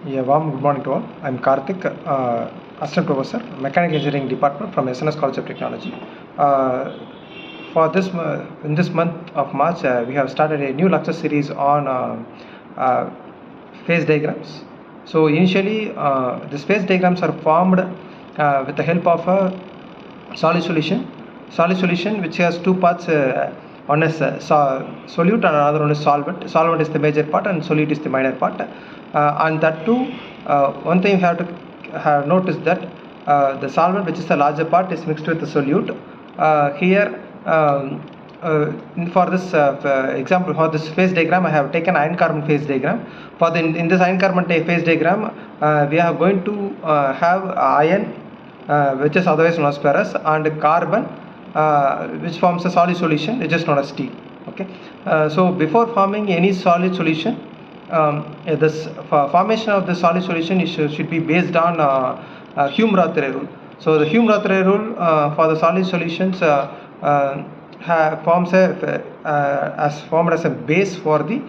Yeah, warm good morning to all. I'm Karthik, Assistant Professor, Mechanical Engineering Department from SNS College of Technology. In this month of March, we have started a new lecture series on phase diagrams. So initially, these phase diagrams are formed with the help of a solid solution which has two parts. One is solute and another one is solvent. Solvent is the major part and solute is the minor part. And that too, one thing you have to have noticed that the solvent, which is the larger part, is mixed with the solute. Here, for this example, for this phase diagram, I have taken iron carbon phase diagram. For the in this iron carbon phase diagram, we are going to have iron, which is otherwise known as ferrous, and carbon, which forms a solid solution, which is known as steel. Okay. So before forming any solid solution, this formation of the solid solution should be based on Hume-Rothery rule. So the Hume-Rothery rule for the solid solutions formed as a base for the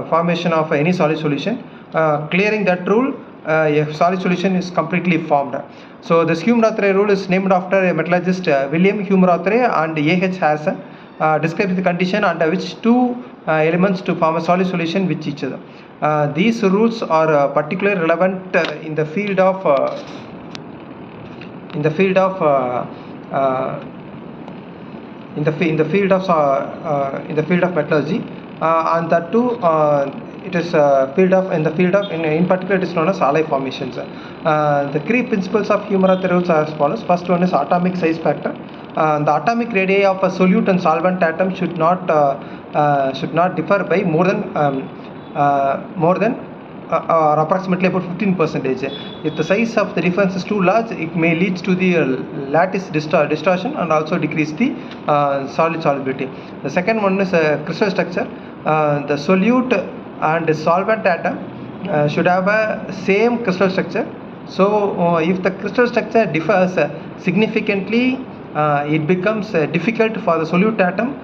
formation of any solid solution. Clearing that rule, a solid solution is completely formed. So this Hume-Rothery rule is named after a metallurgist, William Hume-Rothery, and A.H. Harrison. Describes the condition under which two elements to form a solid solution with each other. These rules are particularly relevant in the field of metallurgy, and that too it is in particular it is known as alloy formations. The key principles of Hume-Rothery rules are as follows. First one is atomic size factor. The atomic radii of a solute and solvent atom should not differ by more than or approximately about 15%. If the size of the difference is too large, it may lead to the lattice distortion and also decrease the solid solubility. The second one is crystal structure. The solute and the solvent atom should have a same crystal structure. So if the crystal structure differs significantly, it becomes difficult for the solute atom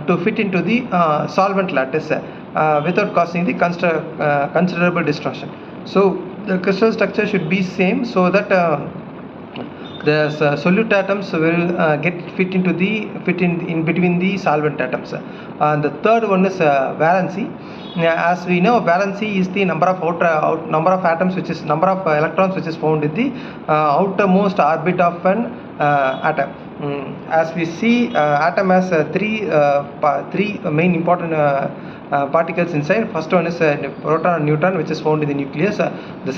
to fit into the solvent lattice without causing the considerable distortion. So the crystal structure should be same, so that the solute atoms will fit in between the solvent atoms. The third one is valency. As we know, valency is the number of atoms, which is number of electrons which is found in the outermost orbit of an atom. As we see, atom has three main important particles inside. First one is proton and neutron, which is found in the nucleus. The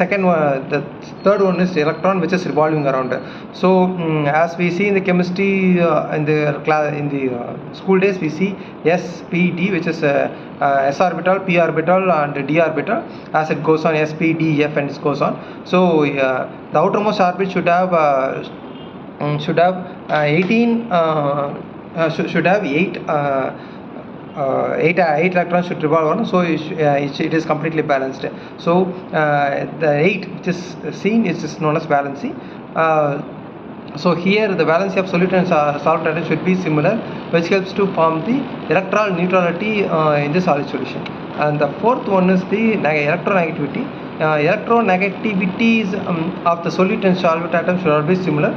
third one is electron, which is revolving around. So as we see in the chemistry in the school days, we see s, p, d, which is s orbital, p orbital, and d orbital. As it goes on, s, p, d, f, and it goes on. So the outermost orbit should have 8 electrons should revolve around, so it is completely balanced. So the 8 which is seen is known as valency. So here the valency of solute and solvent atom should be similar, which helps to form the electron neutrality in the solid solution. And the fourth one is the electronegativity. Electronegativities of the solute and solvent atom should not be similar.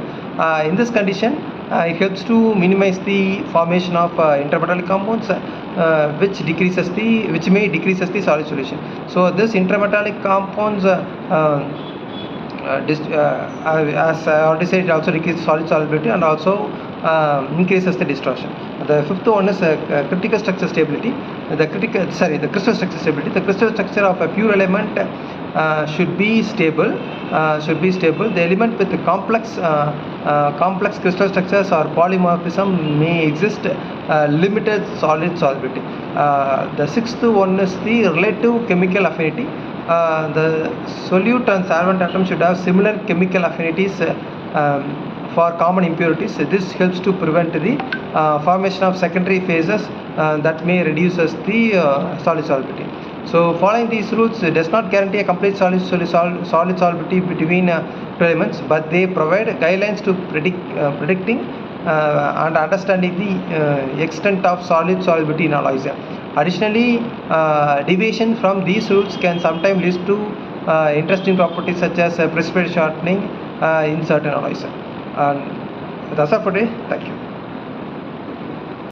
In this condition, it helps to minimize the formation of intermetallic compounds, which may decrease the solid solution. So this intermetallic compounds, as I already said, it also decreases solid solubility and also increases the distortion. The fifth one is critical structure stability. The crystal structure stability. The crystal structure of a pure element should be stable. The element with the complex crystal structures or polymorphism may exist limited solid solubility. The sixth one is the relative chemical affinity. The solute and solvent atom should have similar chemical affinities for common impurities. This helps to prevent the formation of secondary phases that may reduce the solid solubility. So following these rules does not guarantee a complete solid solubility between two elements, but they provide guidelines to predicting and understanding the extent of solid solubility in alloys. Additionally, deviation from these rules can sometimes lead to interesting properties such as precipitate shortening in certain alloys. And that's all for today. Thank you.